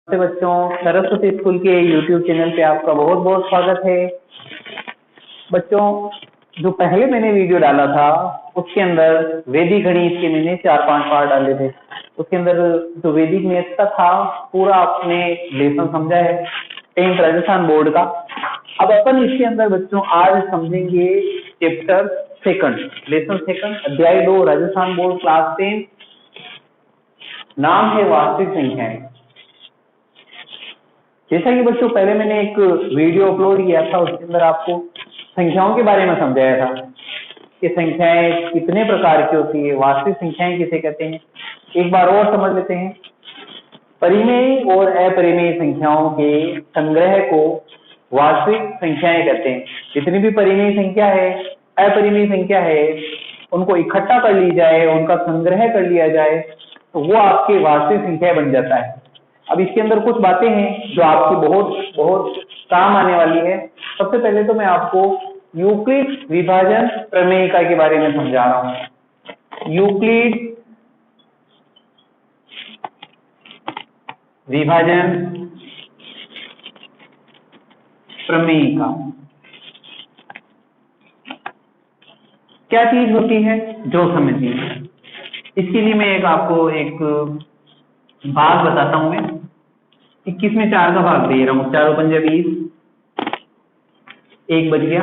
नमस्ते बच्चों, सरस्वती स्कूल के यूट्यूब चैनल पे आपका बहुत बहुत स्वागत है। बच्चों, जो पहले मैंने वीडियो डाला था उसके अंदर वैदिक गणित के मैंने 4-5 पार्ट डाले थे। उसके अंदर जो वैदिक मैथ का था पूरा आपने लेसन समझा है 10th राजस्थान बोर्ड का। अब अपन इसके अंदर बच्चों आज समझेंगे चैप्टर सेकंड, लेसन सेकंड, अध्याय 2, राजस्थान बोर्ड क्लास 10। नाम है वास्तविक संख्याएं। जैसा कि बच्चों पहले मैंने एक वीडियो अपलोड किया था उसके अंदर आपको संख्याओं के बारे में समझाया था कि संख्याएं कितने प्रकार की होती है, वास्तविक संख्याएं किसे कहते हैं। एक बार और समझ लेते हैं। परिमेय और अपरिमेय संख्याओं के संग्रह को वास्तविक संख्याएं कहते हैं। जितनी भी परिमेय संख्या है, अपरिमेय संख्या है, उनको इकट्ठा कर ली जाए, उनका संग्रह कर लिया जाए तो वो आपकी वास्तविक संख्या बन जाता है। अब इसके अंदर कुछ बातें हैं जो आपकी बहुत बहुत काम आने वाली है। सबसे पहले तो मैं आपको यूक्लिड विभाजन प्रमेयिका के बारे में समझा रहा हूं। यूक्लिड विभाजन प्रमेयिका क्या चीज होती है जो समझिए। इसके लिए मैं आपको एक भाग बताता हूं। मैं 21 में 4 का भाग दे रहा हूं। 4 पंजे 20, 1 बच गया।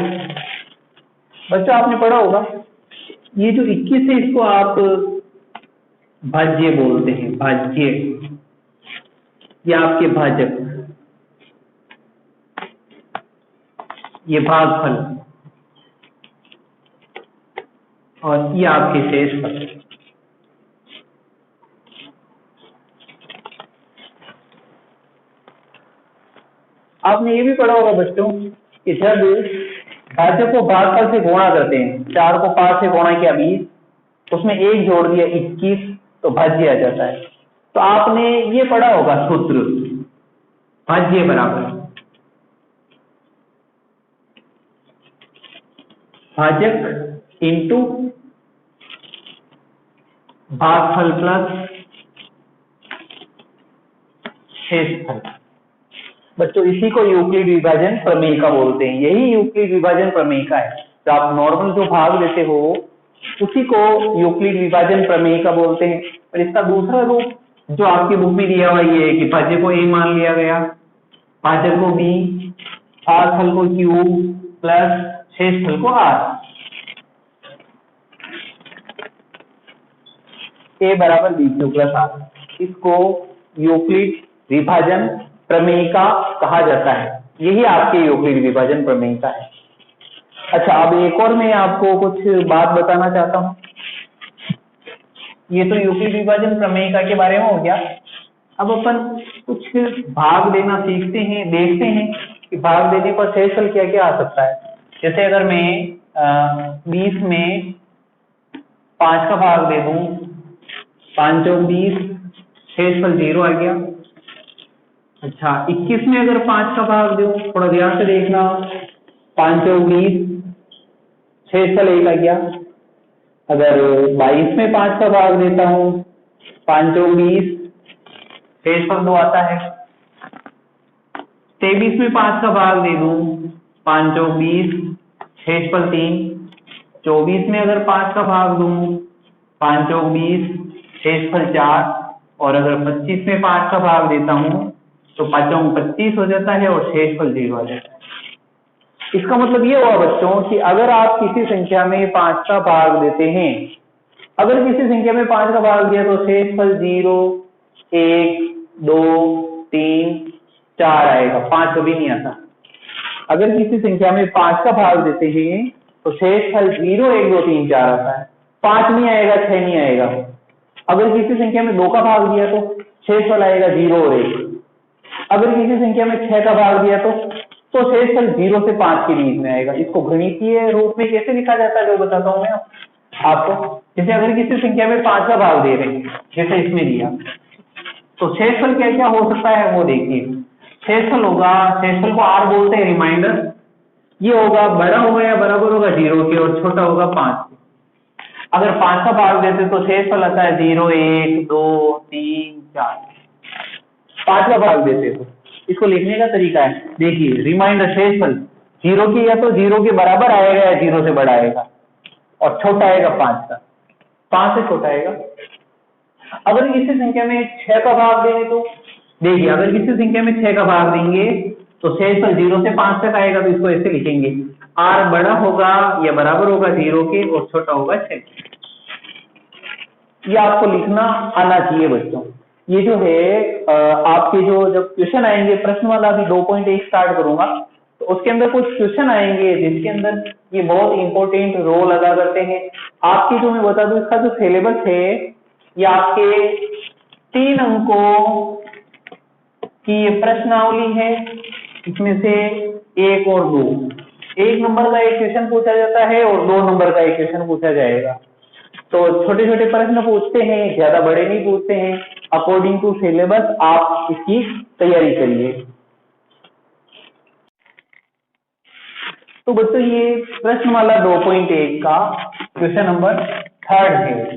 बच्चों आपने पढ़ा होगा ये जो 21 है इसको आप भाज्य बोलते हैं। भाज्य ये आपके भाजक, ये भागफल और ये आपके शेषफल। आपने ये भी पढ़ा होगा बच्चों कि जब भाजक को भागफल से गुणा करते हैं, 4 को 5 से गुणा किया 20, उसमें 1 जोड़ दिया 21 तो भाज्य आ जाता है। तो आपने ये पढ़ा होगा सूत्र भाज्य बराबर भाजक इंटू भागफल प्लस शेषफल। बच्चों इसी को यूक्लिड विभाजन प्रमेयिका बोलते हैं। यही यूक्लिड विभाजन प्रमेयिका है। तो आप नॉर्मल जो भाग देते हो उसी को यूक्लिड विभाजन प्रमेयिका बोलते हैं। और इसका दूसरा रूप जो आपकी बुक में दिया हुआ ये है कि भाज्य को a मान लिया गया, भाजक को b, भागफल को q प्लस शेषफल को r। a बराबर bq प्लस r। इसको यूक्लिड विभाजन प्रमेयिका कहा जाता है। यही आपके यूक्लिड विभाजन प्रमेयिका है। अच्छा, अब एक और मैं आपको कुछ बात बताना चाहता हूं। ये तो यूक्लिड विभाजन प्रमेयिका के बारे में हो गया। अब अपन कुछ भाग देना सीखते हैं, देखते हैं कि भाग देने पर शेषफल क्या क्या आ सकता है। जैसे अगर मैं 20 में 5 का भाग दे दूं, 5 चौक 20, शेषफल 0 आ गया। अच्छा, 21 में अगर 5 का भाग दूं, थोड़ा ध्यान से देखना, 5 चौक 20, शेषफल 1 आ गया। अगर 22 में 5 का भाग देता हूं, 5 चौक 20, शेषफल 2 आता है। 23 में 5 का भाग दे दूं, 5 चौक 20, शेषफल 3। 24 में अगर 5 का भाग दूं, 5 चौक 20, शेषफल 4। और अगर 25 में 5 का भाग देता हूं तो 5 चौक 25 हो जाता है और शेषफल 0 आ जाता है। इसका मतलब ये हुआ बच्चों कि अगर आप किसी संख्या में 5 का भाग देते हैं, अगर किसी संख्या में 5 का भाग दिया तो शेषफल 0, 1, 2, 3, 4 आएगा, 5 कभी नहीं आता। अगर किसी संख्या में 5 का भाग देते हैं तो शेषफल 0, 1, 2, 3, 4 आता है। 5 नहीं आएगा, 6 नहीं आएगा। अगर किसी संख्या में 2 का भाग दिया तो शेषफल आएगा 0 और 1। अगर किसी संख्या में 6 का भाग दिया तो शेषफल 0 से 5 के बीच में आएगा। इसको गणितीय रूप में कैसे लिखा जाता है जो बताता हूं मैं आपको। जैसे अगर किसी संख्या में 5 का भाग दे रहे हैं, जैसे इसमें दिया, तो शेषफल क्या क्या हो सकता है वो देखिए। शेषफल होगा, शेषफल को r बोलते हैं, रिमाइंडर। ये होगा बड़ा होगा या बराबर होगा 0 के और छोटा होगा 5 के। अगर 5 का भाग देते तो शेषफल आता है 0, 1, 2, 3, 4। 5 का भाग देते हो। इसको लिखने का तरीका है, देखिए रिमाइंडर शेषफल 0 की या तो 0 के बराबर आएगा या 0 से बड़ा आएगा, और छोटा आएगा 5 का, 5 से छोटा आएगा। अगर किसी संख्या में 6 का भाग दें तो देखिए, अगर किसी संख्या में 6 का भाग देंगे तो शेषफल 0 से 5 तक आएगा, तो इसको ऐसे लिखेंगे, r बड़ा होगा या बराबर होगा 0 के और छोटा होगा 6। ये आपको लिखना आना चाहिए बच्चों। ये जो है आपके जो जब क्वेश्चन आएंगे, प्रश्न वाला अभी 2.1 स्टार्ट करूंगा, तो उसके अंदर कुछ क्वेश्चन आएंगे जिसके अंदर ये बहुत इंपॉर्टेंट रोल अदा करते हैं। आपके जो मैं बता दूं, इसका जो सिलेबस है ये आपके 3 अंकों की ये प्रश्नावली है, इसमें से 1 और 2, 1 नंबर का एक क्वेश्चन पूछा जाता है और 2 नंबर का एक क्वेश्चन पूछा जाएगा। तो छोटे छोटे प्रश्न पूछते हैं, ज्यादा बड़े नहीं पूछते हैं। अकॉर्डिंग टू सिलेबस आप इसकी तैयारी करिए। तो बच्चों ये प्रश्नमाला 2.1 का क्वेश्चन नंबर 3 है।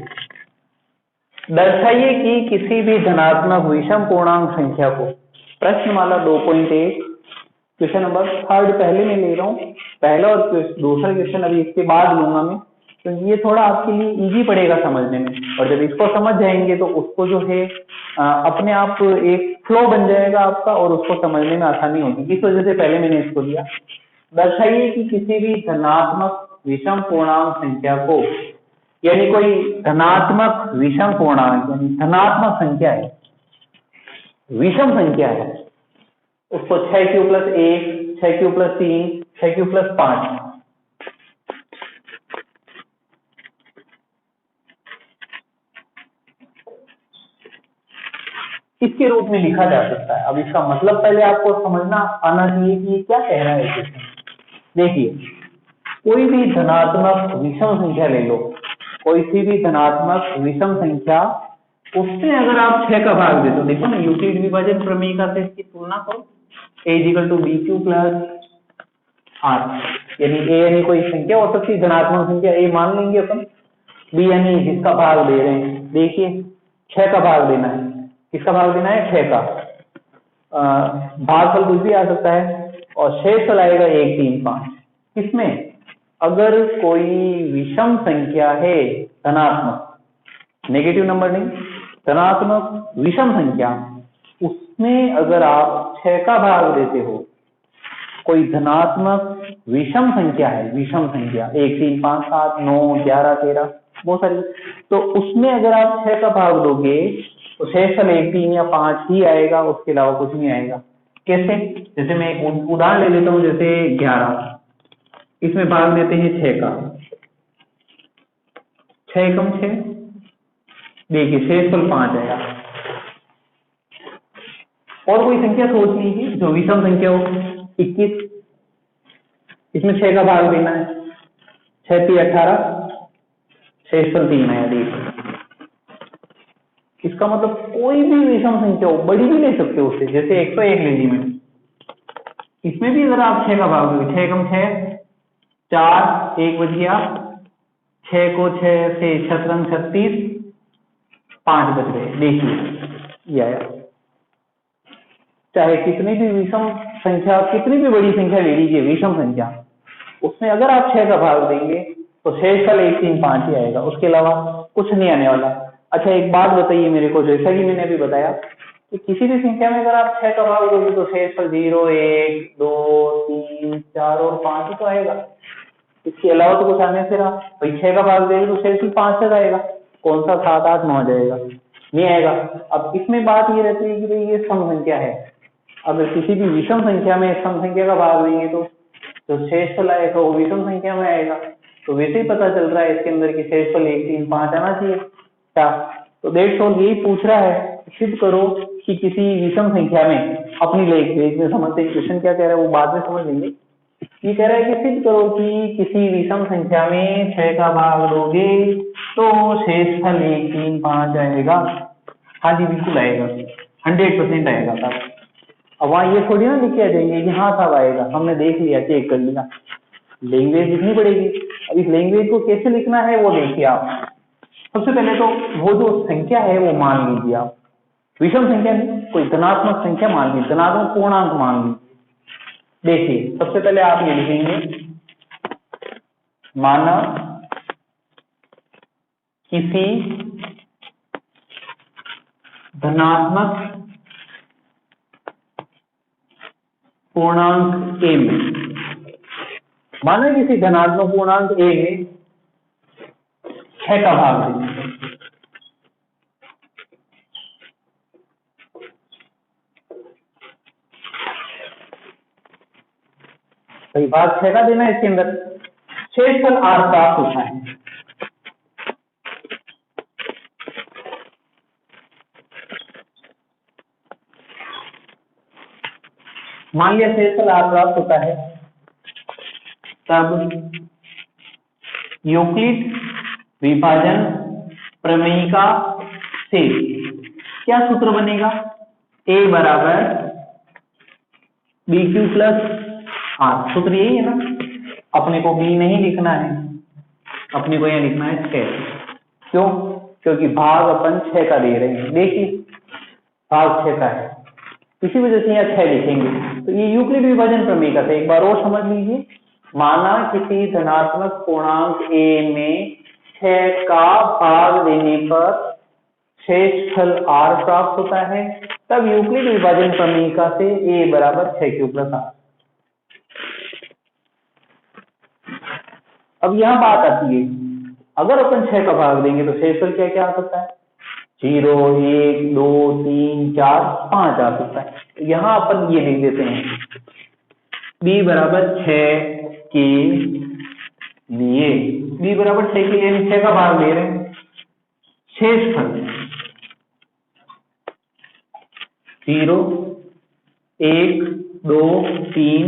दर्शाइए कि किसी भी धनात्मक विषम पूर्णांक संख्या को, प्रश्नमाला 2.1 क्वेश्चन नंबर 3 पहले मैं ले रहा हूँ, पहला और दूसरा क्वेश्चन अभी इसके बाद लूंगा मैं, तो ये थोड़ा आपके लिए इजी पड़ेगा समझने में, और जब इसको समझ जाएंगे तो उसको जो है अपने आप एक फ्लो बन जाएगा आपका, और उसको समझने में आसानी होगी। इस वजह से पहले मैंने इसको लिया। दर्शाइए कि किसी भी धनात्मक विषम पूर्णांक संख्या को, यानी कोई धनात्मक विषम पूर्णांक, यानी धनात्मक संख्या है, विषम संख्या है, उसको 6q+1, 6q+3, 6q+5 इसके रूप में लिखा जा सकता है। अब इसका मतलब पहले आपको समझना आना चाहिए कि क्या कह रहा है। देखिए, कोई भी धनात्मक विषम संख्या ले लो, कोई सी भी धनात्मक विषम संख्या, उससे अगर आप 6 का भाग दे तो देखो ना, यूक्लिड विभाजन प्रमेय से इसकी तुलना करो, a = bq+r, यानी a यानी कोई संख्या हो सकती है, धनात्मक संख्या a मान लेंगे अपन, b यानी जिसका भाग दे रहे हैं, देखिए 6 का भाग देना है, किसका भाग देना है, 6 का। भागफल कुछ भी आ सकता है, और शेषफल आएगा 1, 3, 5। इसमें अगर कोई विषम संख्या है, धनात्मक, नेगेटिव नंबर नहीं, धनात्मक विषम संख्या, उसमें अगर आप 6 का भाग देते हो, कोई धनात्मक विषम संख्या है, विषम संख्या 1, 3, 5, 7, 9, 11, 13 बहुत सारी, तो उसमें अगर आप 6 का भाग दोगे तो शेषफल 1, 3 या 5 ही आएगा, उसके अलावा कुछ नहीं आएगा। कैसे? जैसे मैं एक उदाहरण ले लेता हूँ, जैसे 11, इसमें भाग देते हैं 6 का, 6 × 6, देखिए शेषफल 5 आएगा। और कोई संख्या सोच लीजिए जो विषम संख्या हो, 21, इसमें 6 का भाग देना है, 6 × 18, शेषफल 3 आया। देखिए, इसका मतलब कोई भी विषम संख्या हो, बड़ी भी ले सकते हो उससे, जैसे 101 ले ली मैंने, इसमें भी अगर आप 6 का भाग दोगे, 6 × 6 4, 1 बच गया, 6 को 6 से 6 × 36, 5 बच गए। देखिए ये आया। चाहे कितनी भी विषम संख्या, कितनी भी बड़ी संख्या ले लीजिए विषम संख्या, उसमें अगर आप 6 का भाग देंगे तो शेषफल 1, 3, 5 ही आएगा, उसके अलावा कुछ नहीं आने वाला। अच्छा एक बात बताइए मेरे को, जैसा कि मैंने अभी बताया कि किसी भी संख्या में अगर आप 6 का भाग दोगे तो शेषफल 0, 1, 2, 3, 4 और 5 ही तो आएगा, इसके अलावा तो कुछ आने से रहा। भाई 6 का भाग देंगे तो शेषफल 5 तक आएगा, कौन सा 7, 8, 9 जाएगा, नहीं आएगा। अब इसमें बात ये रहती है कि भाई ये सम संख्या है, अगर किसी भी विषम संख्या में सम संख्या का भाग देंगे तो जो शेषफल आएगा वो विषम संख्या में आएगा। तो वैसे ही पता चल रहा है इसके अंदर की शेषफल 1, 3, 5 आना चाहिए क्या? तो दैट्स ऑल, यही पूछ रहा है, सिद्ध करो कि किसी विषम संख्या में, अपनी लैंग्वेज में समझते हैं क्वेश्चन क्या कह रहा है, वो बाद में समझ लेंगे। ये कह रहा है कि सिद्ध करो कि किसी विषम संख्या में 6 का भाग दोगे तो शेषफल 1, 3, 5 आएगा। हाँ जी बिल्कुल आएगा, 100% आएगा साहब। अब वहाँ ये थोड़ी ना लिखे आ जाएंगे कि हाँ साहब आएगा, हमने देख लिया, चेक कर लिया, लैंग्वेज लिखनी पड़ेगी। अब इस लैंग्वेज को कैसे लिखना है वो देखिए आप। सबसे पहले तो वो जो संख्या है वो मान लीजिए आप, विषम संख्या नहीं, कोई धनात्मक संख्या मान लीजिए, धनात्मक पूर्णांक मान लीजिए। देखिए सबसे पहले आप ये लिखेंगे, माना किसी धनात्मक पूर्णांक ए में, माना किसी धनात्मक पूर्णांक ए में 6 का भाग देंगे, भाई भाग 6 का देना है, इसके अंदर शेषफल r प्राप्त होता है। मान लिया शेषफल r प्राप्त होता है, तब यूक्लिड विभाजन प्रमेयिका से क्या सूत्र बनेगा, a बराबर BQ प्लस r, सूत्र यही है ना। अपने को b नहीं लिखना है, अपने को यह लिखना है 6। क्यों? क्योंकि भाग अपन 6 का दे रहे हैं। देखिए भाग 6 का है, इसी वजह से यहाँ 6 लिखेंगे। तो ये यूक्लिड विभाजन प्रमेय से एक बार और समझ लीजिए, माना किसी धनात्मक पूर्णांक a में 6 का भाग देने पर शेषफल r प्राप्त होता है, तब यूक्लिड विभाजन प्रमेय से a बराबर 6q प्लस r। अब यहाँ बात आती है, अगर अपन 6 का भाग देंगे तो शेषफल क्या क्या आ सकता है, 0, 1, 2, 3, 4, 5 आ सकता है। यहाँ अपन ये लिख देते हैं, b बराबर 6 के लिए, b बराबर 6 के लिए 6 का भाग ले रहे हैं, शेषफल 0, 1, 2, 3,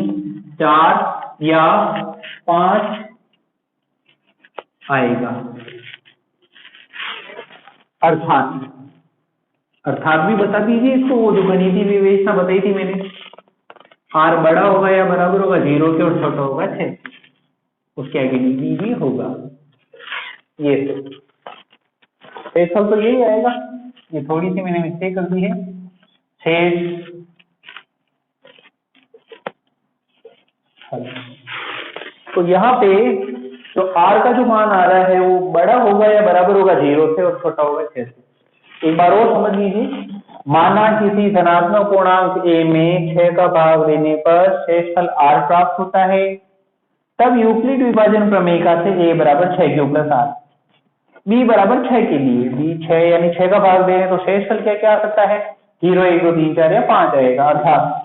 4 या 5 आएगा। अर्थात भी बता दीजिए इसको, वो जो गणितीय विवेचना बताई थी मैंने, r बड़ा होगा या बराबर होगा 0 के और छोटा होगा 6, उसके आगे b भी होगा। ये शेषफल तो यही आएगा, ये थोड़ी सी मैंने मिस्टेक कर दी है। शेष तो यहाँ पे तो r का जो मान आ रहा है वो बड़ा होगा या बराबर होगा 0 से और छोटा होगा 6 से। एक बार और समझ लीजिए, माना किसी धनात्मक पूर्णांक a में 6 का भाग देने पर शेषफल r प्राप्त होता है, तब यूक्लिड विभाजन प्रमेय से a बराबर 6q प्लस r। b बराबर 6 के लिए, b 6 यानी 6 का भाग दे रहे हैं तो शेषफल क्या क्या आ सकता है, 0, 1, 2, 3, 4 या 5 आएगा। अर्थात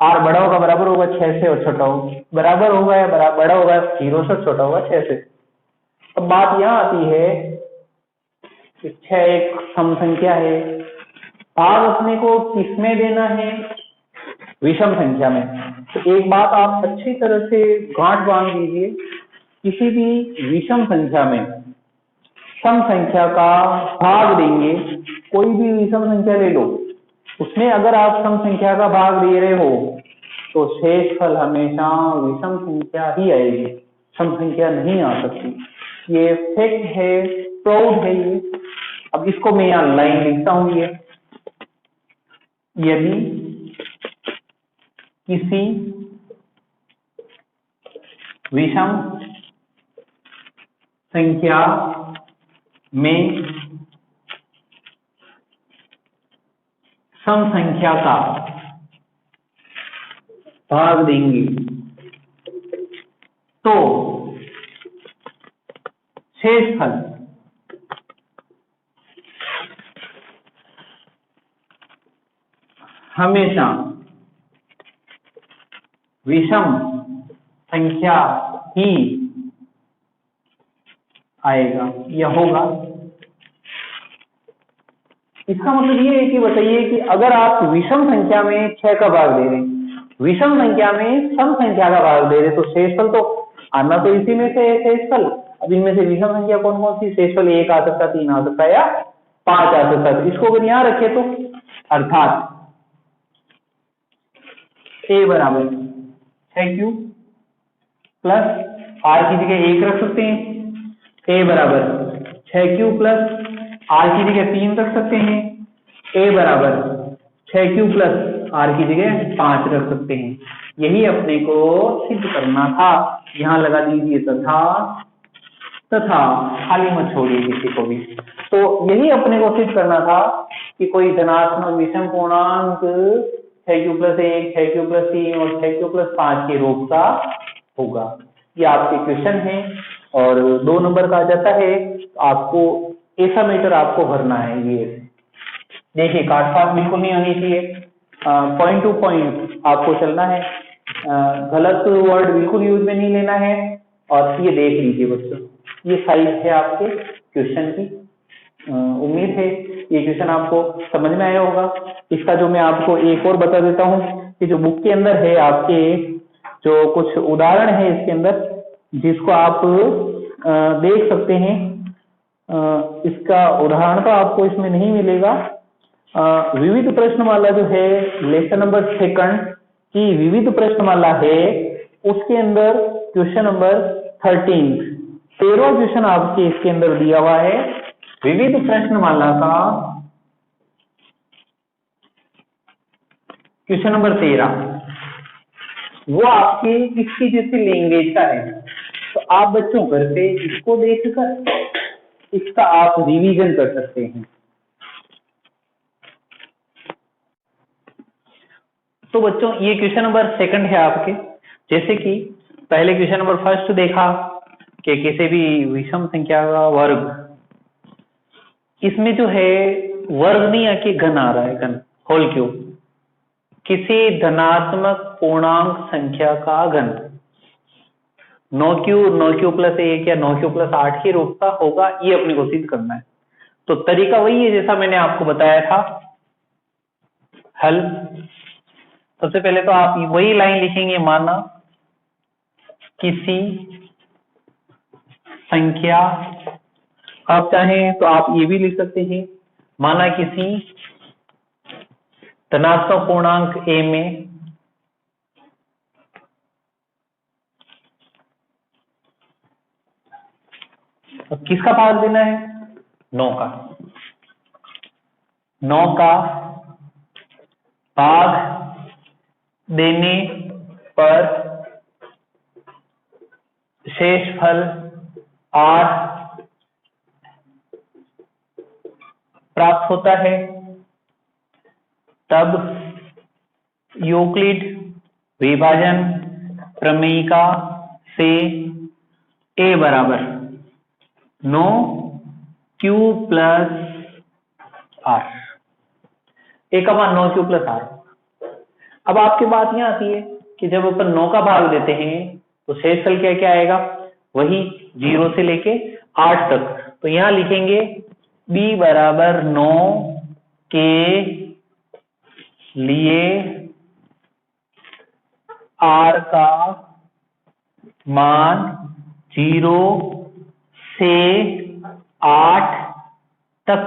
r बड़ा होगा बराबर होगा 6 से और छोटा होगा बराबर होगा या बड़ा होगा 0 से, छोटा होगा 6 से। अब बात यहाँ आती है कि 6 एक सम संख्या है, भाग अपने को किसमें देना है, विषम संख्या में। तो एक बात आप अच्छी तरह से गांठ बांध लीजिए, किसी भी विषम संख्या में सम संख्या का भाग देंगे, कोई भी विषम संख्या ले लो, उसमें अगर आप सम संख्या का भाग दे रहे हो तो शेषफल हमेशा विषम संख्या ही आएगी, सम संख्या नहीं आ सकती। ये फैक्ट है, प्रूव है ये। अब इसको मैं यहाँ लाइन लिखता हूं, ये यदि किसी विषम संख्या में सम संख्या का भाग देंगे तो शेषफल हमेशा विषम संख्या ही आएगा या होगा। इसका मतलब ये है कि बताइए कि अगर आप विषम संख्या में 6 का भाग दे रहे हैं, विषम संख्या में सम संख्या का भाग दे रहे, तो शेषफल तो आना तो इसी में से है शेषफल। अब इनमें से विषम संख्या कौन कौन सी, शेषफल 1 आ सकता, 3 आ सकता या 5 आ सकता। तो इसको अगर यहाँ रखे तो अर्थात a बराबर 6q प्लस r की जगह 1 रख सकते हैं, a बराबर 6q प्लस r की जगह 3 रख सकते हैं, ए बराबर 6q प्लस आर की जगह 5 रख सकते हैं। यही अपने को सिद्ध करना था। यहाँ लगा दीजिए तथा, तथा खाली मत छोड़िए किसी को भी। तो यही अपने को सिद्ध करना था कि कोई धनात्मक विषम पूर्णांक 6q प्लस 1, 6q प्लस 3 और 6q प्लस 5 के रूप का होगा। ये आपके क्वेश्चन है और 2 नंबर का आ जाता है। आपको ऐसा मीटर आपको भरना है। ये देखिए काटछाट बिल्कुल नहीं होनी चाहिए, पॉइंट टू पॉइंट आपको चलना है, गलत वर्ड बिल्कुल यूज में नहीं लेना है। और ये देख लीजिए बच्चों, ये साइज है आपके क्वेश्चन की। उम्मीद है ये क्वेश्चन आपको समझ में आया होगा। इसका जो मैं आपको एक और बता देता हूँ कि जो बुक के अंदर है आपके जो कुछ उदाहरण है इसके अंदर, जिसको आप देख सकते हैं। इसका उदाहरण तो आपको इसमें नहीं मिलेगा। विविध प्रश्नमाला जो है लेसन नंबर 2 की विविध प्रश्नमाला है, उसके अंदर क्वेश्चन नंबर 13वां क्वेश्चन आपके इसके अंदर दिया हुआ है। विविध प्रश्नमाला का क्वेश्चन नंबर 13 वो आपके इसकी जैसे लैंग्वेज का है। तो आप बच्चों घर पे इसको देखकर इसका आप रिवीजन कर सकते हैं। तो बच्चों ये क्वेश्चन नंबर 2 है आपके। जैसे कि पहले क्वेश्चन नंबर 1 देखा कि किसी भी विषम संख्या का वर्ग, इसमें जो है वर्ग नहीं आके घन आ रहा है, घन होल क्यूब। किसी धनात्मक पूर्णांक संख्या का घन 9q प्लस 1 या 9q प्लस 8 के रूप का होगा, ये अपने को सिद्ध करना है। तो तरीका वही है जैसा मैंने आपको बताया था। हल सबसे पहले तो आप वही लाइन लिखेंगे, माना किसी संख्या, आप चाहें तो आप ये भी लिख सकते हैं, माना किसी धनात्मक पूर्णांक a में तो किसका भाग देना है? 9 का। 9 का भाग देने पर शेषफल 8 प्राप्त होता है। तब यूक्लिड विभाजन प्रमेयिका से a बराबर 9q प्लस r, a का मान 9q प्लस r। अब आपकी बात यहां आती है कि जब अपन 9 का भाग देते हैं तो शेषफल क्या क्या आएगा? वही 0 से लेके 8 तक। तो यहां लिखेंगे b बराबर 9 के लिए r का मान 0 से 8 तक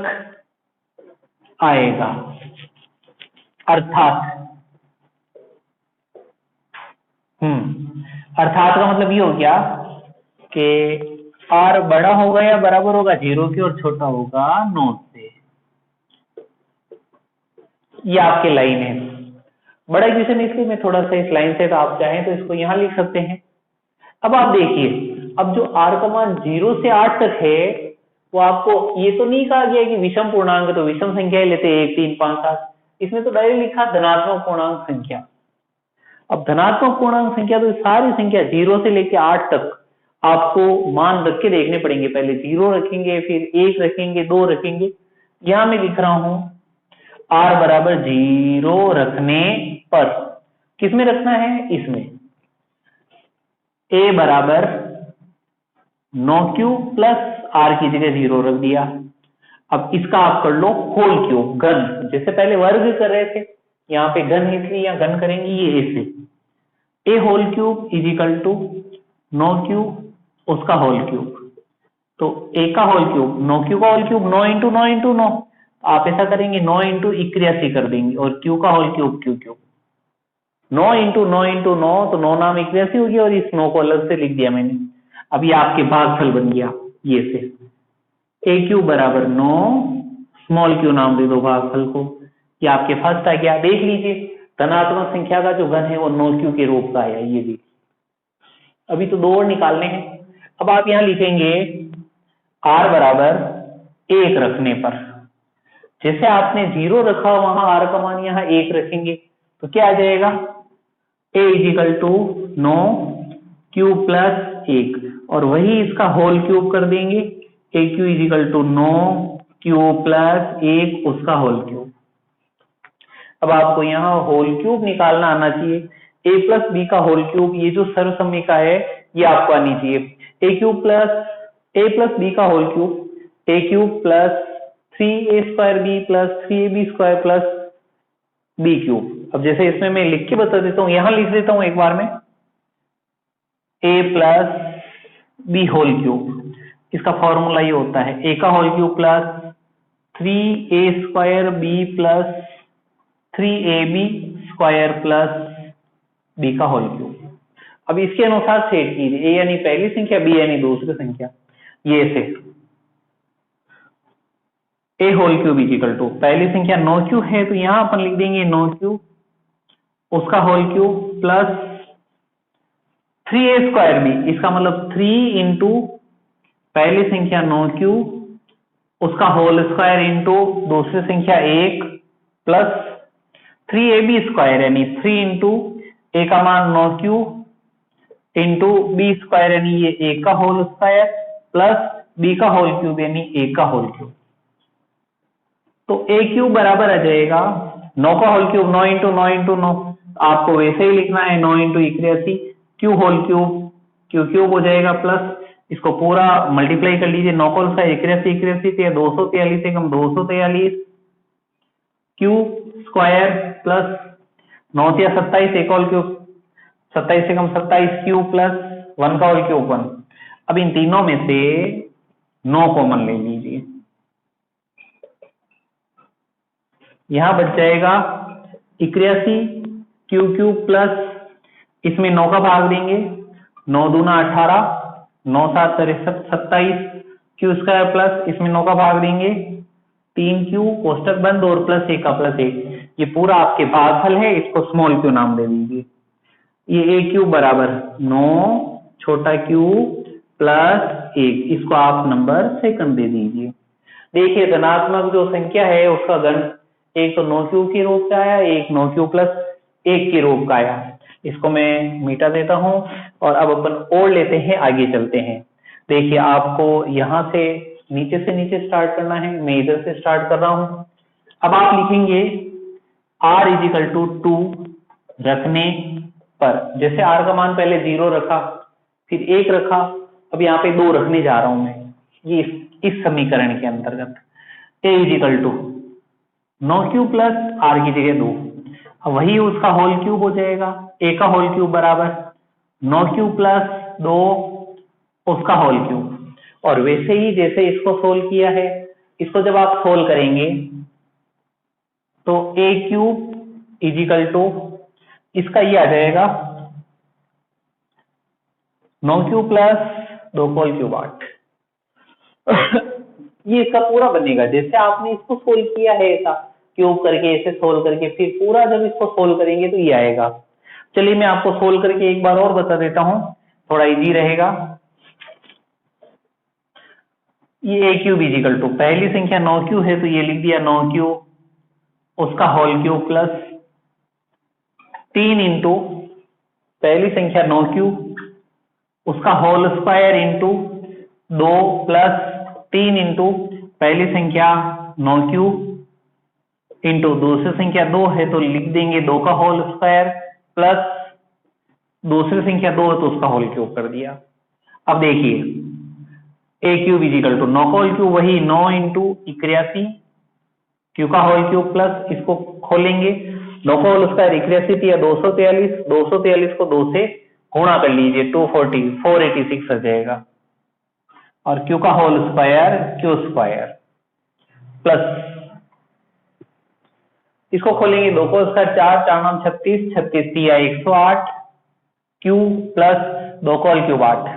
आएगा। अर्थात का मतलब ये हो गया कि r बड़ा होगा या बराबर होगा 0 के और छोटा होगा 9 से। ये आपके लाइन है। बड़ा क्वेश्चन इसलिए मैं थोड़ा सा इस लाइन से, तो आप चाहें तो इसको यहां लिख सकते हैं। अब आप देखिए, अब जो r का मान 0 से 8 तक है, वो आपको ये तो नहीं कहा गया कि विषम पूर्णांक, तो विषम संख्या लेते 1, 3, 5, 7। इसमें तो डायरेक्ट लिखा धनात्मक पूर्णांक संख्या। अब धनात्मक पूर्णांक संख्या तो सारी संख्या 0 से लेके 8 तक आपको मान रख के देखने पड़ेंगे। पहले 0 रखेंगे, फिर 1 रखेंगे, 2 रखेंगे। यहां मैं लिख रहा हूं r बराबर 0 रखने पर, किसमें रखना है? इसमें a बराबर 9q प्लस r की जगह 0 रख दिया। अब इसका आप कर लो होल क्यूब, घन। जैसे पहले वर्ग कर रहे थे, यहाँ पे घन, इसलिए यहाँ घन करेंगे ये ऐसे। a whole cube is equal to 9q उसका होल क्यूब। तो a का होल क्यूब 9q का होल क्यूब 9 इंटू 9 इंटू 9। आप ऐसा करेंगे 9 इंटू 81 कर देंगे, और q का whole cube q cube 9 into 9 into 9, तो 9 नाम 81 हो गया, और इस 9 को अलग से लिख दिया मैंने। अब ये आपके भागफल बन गया ये से a क्यूब बराबर 9 स्मॉल क्यू नाम दे दो भागफल को। ये आपके फर्स्ट आ गया। देख लीजिए धनात्मक संख्या का जो घन है वो 9q के रूप का आया। ये भी अभी तो 2 और निकालने हैं। अब आप यहाँ लिखेंगे r बराबर 1 रखने पर, जैसे आपने 0 रखा वहां r का मान यहाँ 1 रखेंगे तो क्या आ जाएगा, a equal to 9q plus 1 और वही इसका होल क्यूब कर देंगे, aq is equal to 9q plus 1 उसका होल क्यूब। अब आपको यहाँ होल क्यूब निकालना आना चाहिए। a प्लस बी का होल क्यूब, ये जो सर्वसम्मिका है ये आपको आनी चाहिए। a प्लस बी का whole cube, a cube plus 3a square B plus 3ab square plus b cube. अब जैसे इसमें मैं लिख के बता देता हूँ, यहाँ लिख देता हूँ एक बार में, a plus B whole cube, इसका फॉर्मूला ये होता है a का whole cube plus 3a square b plus 3ab square plus b का होल क्यूब। अब इसके अनुसार सेट कीजिए, a यानी पहली संख्या, b यानी दूसरी संख्या। ये से a whole cube equal to पहली संख्या 9q है तो यहां अपन लिख देंगे 9q उसका whole cube plus 3a square b, इसका मतलब 3 इंटू पहली संख्या 9q उसका होल स्क्वायर इंटू दूसरी संख्या 1 प्लस 3ab स्क्वायर यानी 3 इंटू a का मान 9q इंटू b स्क्वायर यानी ये a का होल स्क्वायर प्लस b का होल क्यूब यानी a का होल क्यूब। तो a क्यूब बराबर आ जाएगा 9 का होल क्यूब 9 इंटू 9 इंटू 9, आपको वैसे ही लिखना है 9 into 81 q whole cube, q cube हो जाएगा प्लस इसको पूरा मल्टीप्लाई कर लीजिए, 9 का होल स्क्वायर 81 81 243 एकम 243 q स्क्वायर प्लस 9 या 27 एक होल क्यूब 27 एकम 27 q प्लस 1 का होल क्यूब 1। अब इन तीनों में से 9 कॉमन ले लीजिए, यहां बच जाएगा 81 q क्यूब प्लस इसमें 9 का भाग देंगे, 9 दूना 18 9 7 27 q स्क्वायर प्लस इसमें 9 का भाग देंगे 3q कोष्टक बंद और प्लस 1 का प्लस 1। ये पूरा आपके भागफल है, इसको स्मॉल q नाम दे दीजिए। ये a क्यूब बराबर 9 छोटा q प्लस 1, इसको आप नंबर सेकंड दे दीजिए। देखिए धनात्मक जो संख्या है उसका घन एक तो 9q के रूप का आया, एक 9q प्लस 1 के रूप का आया। इसको मैं मिटा देता हूं और अब अपन और लेते हैं, आगे चलते हैं। देखिए आपको यहां से नीचे स्टार्ट करना है, मैं इधर से स्टार्ट कर रहा हूं। अब आप लिखेंगे r इजिकल टू 2 रखने पर, जैसे r का मान पहले 0 रखा फिर 1 रखा, अब यहाँ पे 2 रखने जा रहा हूं मैं, ये इस समीकरण के अंतर्गत a equal to 9q plus r की जगह 2, अब वही उसका होल क्यूब हो जाएगा, a का होल क्यूब बराबर 9q प्लस 2 उसका होल क्यूब। और वैसे ही जैसे इसको सोल्व किया है, इसको जब आप सोल्व करेंगे तो a क्यूब इजिकल टू इसका ये आ जाएगा 9q प्लस 2 होल क्यूब 8। ये इसका पूरा बनेगा, जैसे आपने इसको सोल्व किया है ऐसा क्यूब करके, ऐसे सोल्व करके, फिर पूरा जब इसको सोल्व करेंगे तो ये आएगा। चलिए मैं आपको सोल्व करके एक बार और बता देता हूं, थोड़ा इजी रहेगा। ये a क्यूब इजिकल टू पहली संख्या 9q है तो ये लिख दिया 9q उसका होल क्यूब प्लस 3 इंटू पहली संख्या 9q उसका whole square into 2 plus 3 into पहली संख्या 9q इंटू दूसरी संख्या 2 है तो लिख देंगे 2 का होल स्क्वायर प्लस दूसरी संख्या 2 है तो उसका होल क्यूब कर दिया। अब देखिए a क्यूब इजिकल टू 9 का होल क्यूब वही 9 इंटू 81 q का होल क्यूब प्लस इसको खोलेंगे 9 का होल स्क्वायर 81 या 243 को 2 से गुणा कर लीजिए 486 आ जाएगा और q का whole square q square plus इसको खोलेंगे 2 को स्क्वायर 4 4 9 36 36 तिया 108 q प्लस 2 का होल क्यूब 8।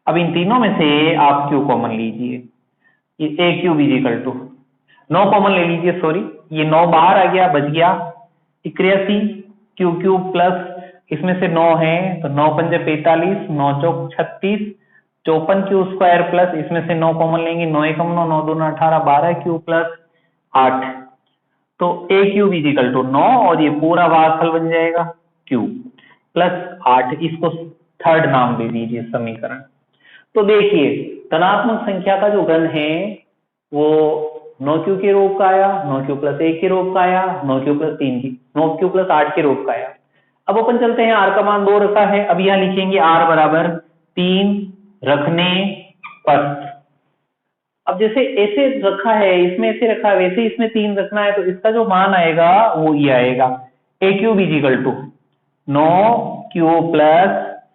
अब इन तीनों में से आप q कॉमन लीजिए, ये a cube equal to 9 common ले लीजिए, सॉरी ये 9 बाहर आ गया, बच गया 81 क्यू क्यूब प्लस इसमें से 9 है तो 9 पंजे 45, 9 चौक 36, 54 क्यू स्क्वायर प्लस इसमें से 9 कॉमन लेंगे, 9 एकम 9, 9 दूना 18, 12 क्यू प्लस 8, तो ए क्यूब इज इक्वल टू 9 और ये पूरा भागफल बन जाएगा क्यूब प्लस 8, इसको थर्ड नाम दे दीजिए समीकरण। तो देखिए धनात्मक संख्या का जो घन है वो 9 क्यू के रूप का आया, 9 क्यू प्लस 1 के रूप का आया, 9 क्यू प्लस 3 की 9 क्यू प्लस 8 के रूप का आया। अब अपन चलते हैं, आर का मान 2 रखा है, अब यहां लिखेंगे आर बराबर 3 रखने पर। अब जैसे ऐसे रखा है, इसमें ऐसे रखा है, वैसे इसमें 3 रखना है, तो इसका जो मान आएगा वो ये आएगा a cube is equal to 9 q plus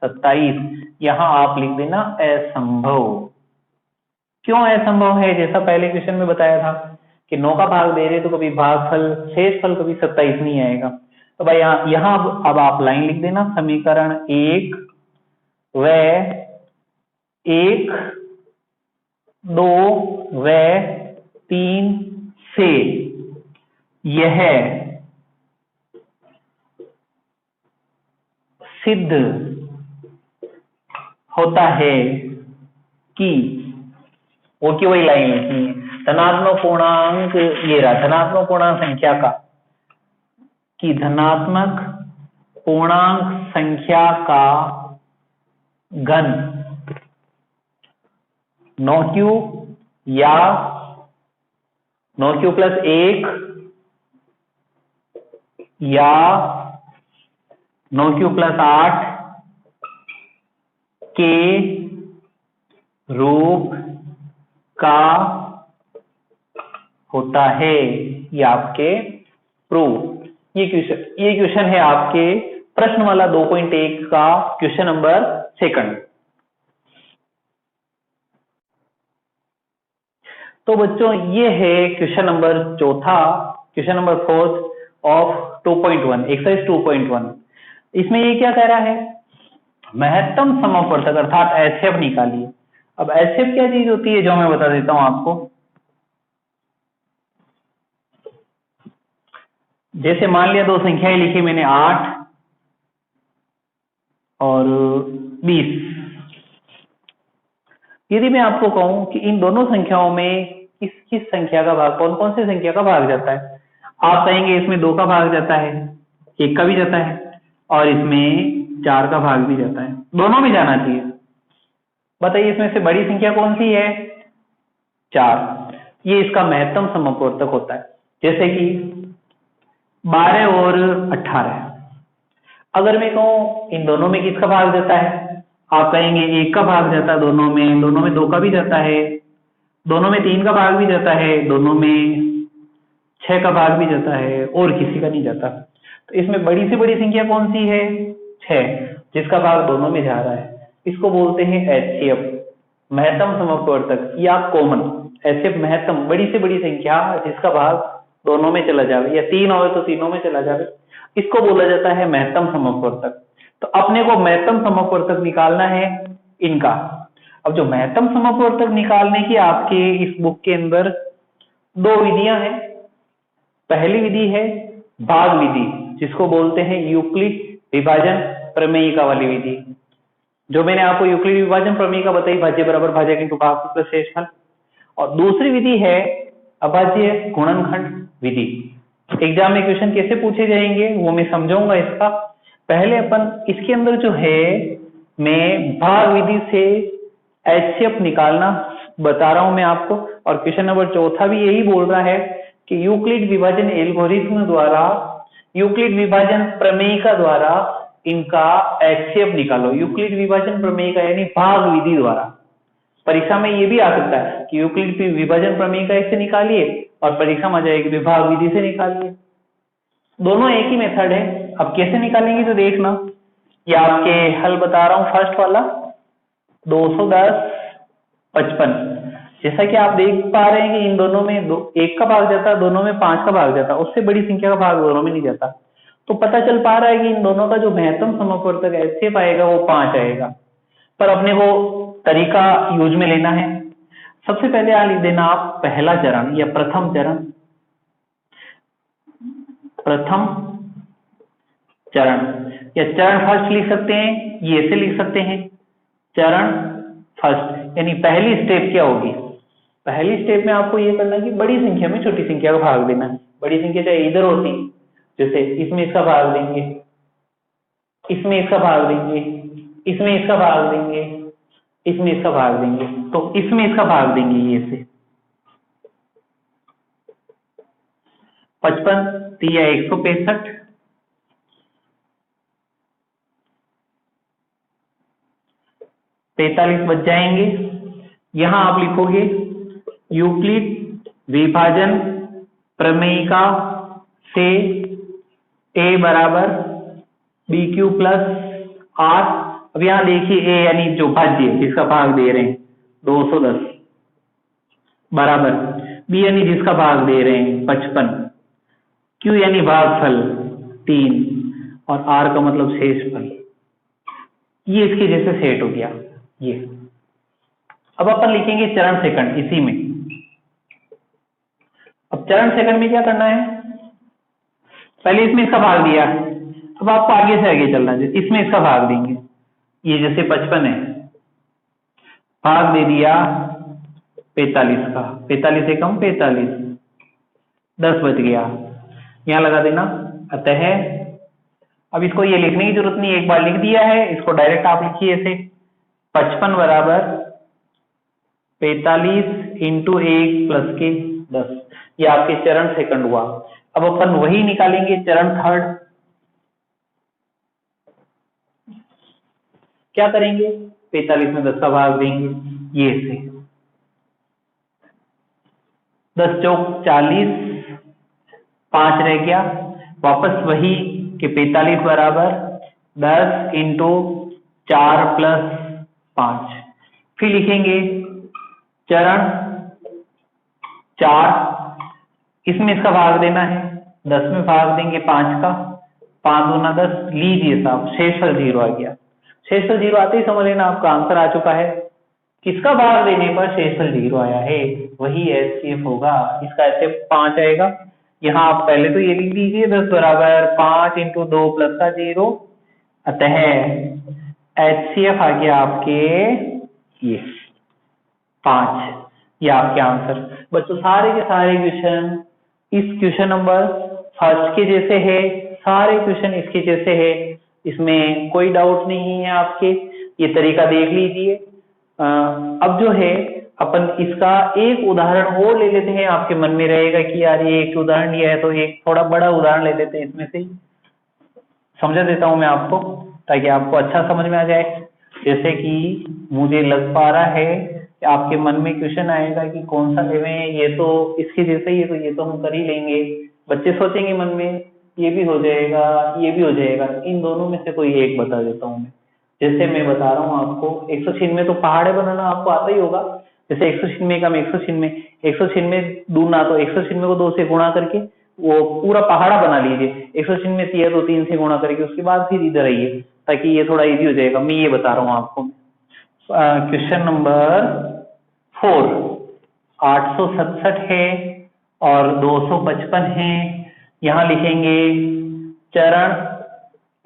27, यहां आप लिख देना असंभव। क्यों असंभव है? जैसा पहले क्वेश्चन में बताया था कि 9 का भाग दे रहे तो कभी भागफल शेषफल कभी 27 नहीं आएगा। तो भाई यहां अब आप लाइन लिख देना, समीकरण 1 व 1, 2 व 3 से यह सिद्ध होता है कि वो की वही लाइन लिखनी है, धनात्मक पूर्णांक ये रहा, धनात्मक पूर्णांक संख्या का कि धनात्मक पूर्णांक संख्या का घन 9 क्यू या 9 क्यू प्लस 1 या 9 क्यू प्लस 8 के रूप का होता है। ये आपके प्रूफ, ये क्वेश्चन है आपके प्रश्न वाला 2.1 का क्वेश्चन नंबर 2। तो बच्चों ये है question number 4, question number 4 of 2.1 exercise 2.1। इसमें ये क्या कह रहा है, महत्तम समापवर्तक अर्थात एचएफ निकालिए। अब एचएफ क्या चीज होती है जो मैं बता देता हूं आपको। जैसे मान लिया 2 संख्याएं लिखी मैंने 8 और 20। यदि मैं आपको कहूं कि इन दोनों संख्याओं में किस संख्या का भाग, कौन कौन सी संख्या का भाग जाता है, आप कहेंगे इसमें 2 का भाग जाता है, 1 का भी जाता है और इसमें 4 का भाग भी जाता है, दोनों में जाना चाहिए। बताइए इसमें से बड़ी संख्या कौन सी है? 4। ये इसका महत्तम समवर्तक होता है। जैसे कि 12 और 18। अगर मैं कहूं इन दोनों में किसका भाग जाता है, आप कहेंगे 1 का भाग जाता है, दोनों में 2 का भी जाता है, दोनों में 3 का भाग भी जाता है, दोनों में 6 का भाग भी जाता है और किसी का नहीं जाता। तो इसमें बड़ी से बड़ी संख्या कौन सी है? 6, जिसका भाग दोनों में जा रहा है। इसको बोलते हैं एचसीएफ, महत्तम समवर्तक या कॉमन। एचसीएफ महत्तम, बड़ी से बड़ी संख्या जिसका भाग दोनों में चला जावे या 3 हो तो तीनों में चला जावे, इसको बोला जाता है महत्तम समवर्तक। तो अपने को महत्तम समवर्तक निकालना है इनका। अब जो महत्तम समवर्तक निकालने की आपके इस बुक के अंदर 2 विधियां हैं। पहली विधि है भाग विधि, जिसको बोलते हैं यूक्लिड विभाजन प्रमेयिका वाली विधि, जो मैंने आपको यूक्लिड विभाजन प्रमेयिका बताई, भाज्य बराबर भाजक इंटू भाग प्लस शेषफल। और दूसरी विधि है अभाज्य गुणनखंड विधि। एग्जाम में क्वेश्चन कैसे पूछे जाएंगे वो मैं समझाऊंगा इसका। पहले अपन इसके अंदर जो है मैं भाग विधि से एचसीएफ निकालना बता रहा हूं मैं आपको। और क्वेश्चन नंबर 4 भी यही बोल रहा है कि यूक्लिड विभाजन एल्गोरिथ्म द्वारा, यूक्लिड विभाजन प्रमेयिका द्वारा इनका एचसीएफ निकालो। यूक्लिड विभाजन प्रमेयिका यानी भाग विधि द्वारा। परीक्षा में ये भी आ सकता है कि यूक्लिड विभाजन प्रमेयिका से निकालिए और परीक्षा में आ जाएगी विभाग विधि से निकालिए। दोनों एक ही मेथड है। अब कैसे निकालेंगे तो देखना, ये आपके हल बता रहा हूं। फर्स्ट वाला 210 55, जैसा कि आप देख पा रहे हैं कि इन दोनों में 1 का भाग जाता है, दोनों में 5 का भाग जाता है, उससे बड़ी संख्या का भाग दोनों में नहीं जाता। तो पता चल पा रहा है कि इन दोनों का जो महत्तम समवर्तक एचसीएफ आएगा वो 5 आएगा। पर अपने को तरीका यूज में लेना है। सबसे पहले यहाँ लिख देना आप पहला चरण या प्रथम चरण, प्रथम चरण या चरण फर्स्ट लिख सकते हैं, ये ऐसे लिख सकते हैं चरण फर्स्ट, यानी पहली स्टेप क्या होगी, पहली स्टेप में आपको ये करना है कि बड़ी संख्या में छोटी संख्या को भाग देना है। बड़ी संख्या चाहे इधर होती, जैसे इसमें इसका भाग देंगे, इसमें इसका भाग देंगे, इसमें इसका भाग देंगे, इसमें इसका भाग देंगे, तो इसमें इसका भाग देंगे ये से 55 तिया 165, 45 बच जाएंगे। यहां आप लिखोगे यूक्लिड विभाजन प्रमेयिका से a बराबर बी क्यू प्लस आर। अब यहां देखिए a यानी जो भाज्य जिसका भाग दे रहे हैं 210 बराबर b यानी जिसका भाग दे रहे हैं 55, q यानी भागफल 3 और r का मतलब शेषफल। ये इसके जैसे सेट हो गया ये। अब अपन लिखेंगे चरण सेकंड इसी में। अब चरण सेकंड में क्या करना है, पहले इसमें इसका भाग दिया, अब आपको आगे से आगे चलना है, इसमें इसका भाग देंगे। ये जैसे 55 है, भाग दे दिया 45 का, 45 से कम 45, 10 बच गया, यहां लगा देना। अतः अब इसको ये लिखने की जरूरत नहीं, एक बार लिख दिया है, इसको डायरेक्ट आप लिखिए ऐसे 55 बराबर 45 इंटू 1 प्लस के 10। ये आपके चरण सेकंड हुआ। अब अपन वही निकालेंगे चरण थर्ड। क्या करेंगे, 45 में 10 का भाग देंगे, ये से 10 चौक 40, 5 रह गया, वापस वही कि 45 बराबर 10 इंटू 4 प्लस 5। फिर लिखेंगे चरण 4, इसमें इसका भाग देना है, 10 में भाग देंगे 5 का, 5 दूना 10, लीजिए साहब शेषफल 0 आ गया। शेषफल 0 आते ही समझ लेना आपका आंसर आ चुका है। किसका भाग देने पर शेषफल 0 आया है, वही HCF होगा। इसका HCF 5 आएगा। यहाँ आप पहले तो ये लिख दीजिए 10 बराबर 5 इंटू 2 प्लस का 0, अतः HCF आ गया आपके ये 5। ये आपके आंसर। बच्चों सारे के सारे क्वेश्चन इस क्वेश्चन नंबर फर्स्ट के जैसे है, सारे क्वेश्चन इसके जैसे है, इसमें कोई डाउट नहीं है आपके। ये तरीका देख लीजिए। अब जो है अपन इसका एक उदाहरण और ले लेते हैं। आपके मन में रहेगा कि यार ये एक उदाहरण लिया है तो एक थोड़ा बड़ा उदाहरण ले लेते हैं, इसमें से समझा देता हूं मैं आपको ताकि आपको अच्छा समझ में आ जाए। जैसे कि मुझे लग पा रहा है कि आपके मन में क्वेश्चन आएगा कि कौन सा लेवें, ये तो इसके जैसे ही है तो ये तो हम कर ही लेंगे। बच्चे सोचेंगे मन में ये भी हो जाएगा, ये भी हो जाएगा, इन दोनों में से कोई एक बता देता हूँ मैं। जैसे मैं बता रहा हूँ आपको 196 तो पहाड़े बनाना आपको आता ही होगा। जैसे 196 का 196 दूना तो 196 को 2 से गुणा करके वो पूरा पहाड़ा बना लीजिए। 196 तिया तो 3 से गुणा करके उसके बाद फिर इधर आइए ताकि ये थोड़ा इजी हो जाएगा। मैं ये बता रहा हूँ आपको। क्वेश्चन नंबर 4 867 है और 255 है। यहाँ लिखेंगे चरण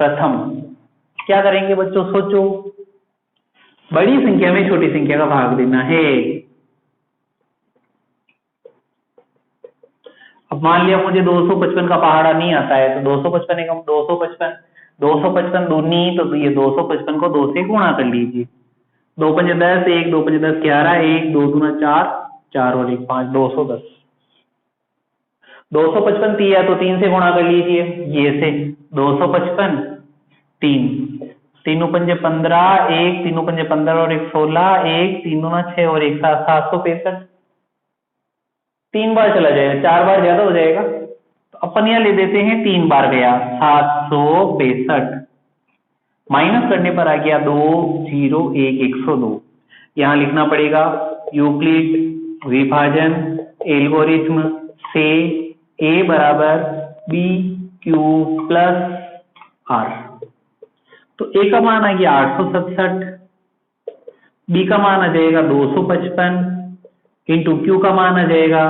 प्रथम। क्या करेंगे बच्चों, सोचो। बड़ी संख्या में छोटी संख्या का भाग देना है। अब मान लिया मुझे 255 का पहाड़ा नहीं आता है तो 255 एकम 255 दूनी, तो ये 255 को 2 से गुणा कर लीजिए। 2 पंजे 10, 1 2 पंजे 10 11, 1 2 दूना 4, 4 और 1 5, 210। 255 तिया तो 3 से गुणा कर लीजिए, ये से 255 3 तीनों पंजे 15, 1 तीनों पंजे 15 और 1 16, 1 3 दूना 6 और 1 7, 765। 3 बार चला जाएगा, 4 बार ज्यादा हो जाएगा तो अपन यहाँ ले देते हैं 3 बार गया 762। माइनस करने पर आ गया 2 0 1 102। यहाँ लिखना पड़ेगा यूक्लिड विभाजन एल्गोरिथ्म से a बराबर बी क्यू प्लस आर। तो a का मान आ गया 867, b का मान आ जाएगा 255, इंटू क्यू का मान आ जाएगा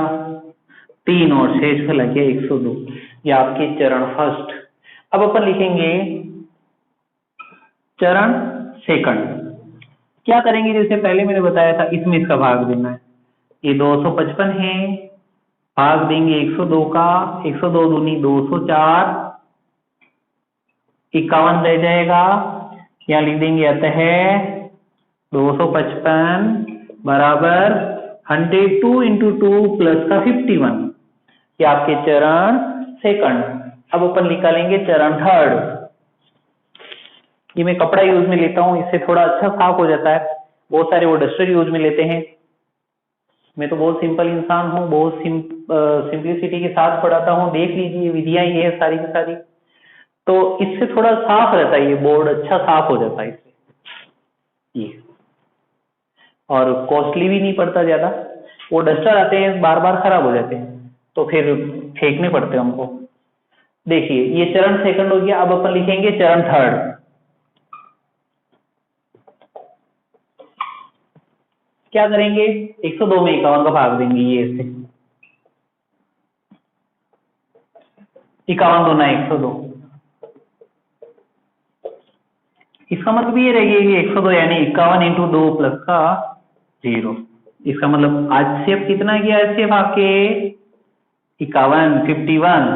3 और शेष फल आ गया 102। ये आपके चरण फर्स्ट। अब अपन लिखेंगे चरण सेकंड। क्या करेंगे, जैसे पहले मैंने बताया था इसमें इसका भाग देना है। ये 255 है, भाग देंगे 102 का, 102 दूनी 204, 51 रह जाएगा। यहाँ लिख देंगे अतः 255 बराबर 102 इंटू 2 प्लस का 51। ये आपके चरण सेकंड। अब अपन निकालेंगे चरण थर्ड। ये मैं कपड़ा यूज में लेता हूँ, इससे थोड़ा अच्छा साफ हो जाता है। बहुत सारे वो डस्टर यूज में लेते हैं। मैं तो बहुत सिंपल इंसान हूँ, बहुत सिंपलिसिटी के साथ पढ़ाता हूँ। देख लीजिए विधियां ये है सारी की सारी, तो इससे थोड़ा साफ रहता है, ये बोर्ड अच्छा साफ हो जाता है इससे ये, और कॉस्टली भी नहीं पड़ता ज्यादा। वो डस्टर आते हैं बार बार खराब हो जाते हैं, तो फिर फेंकने पड़ते हैं हमको। देखिए ये चरण सेकंड हो गया। अब अपन लिखेंगे चरण थर्ड। क्या करेंगे, 102 में 51 का भाग देंगे, ये से 51 दूना 102। इसका मतलब ये रहेगा कि 102 यानी 51 इंटू 2 प्लस का 0। इसका मतलब आज से अब कितना गया, ऐसे भाग के 51 51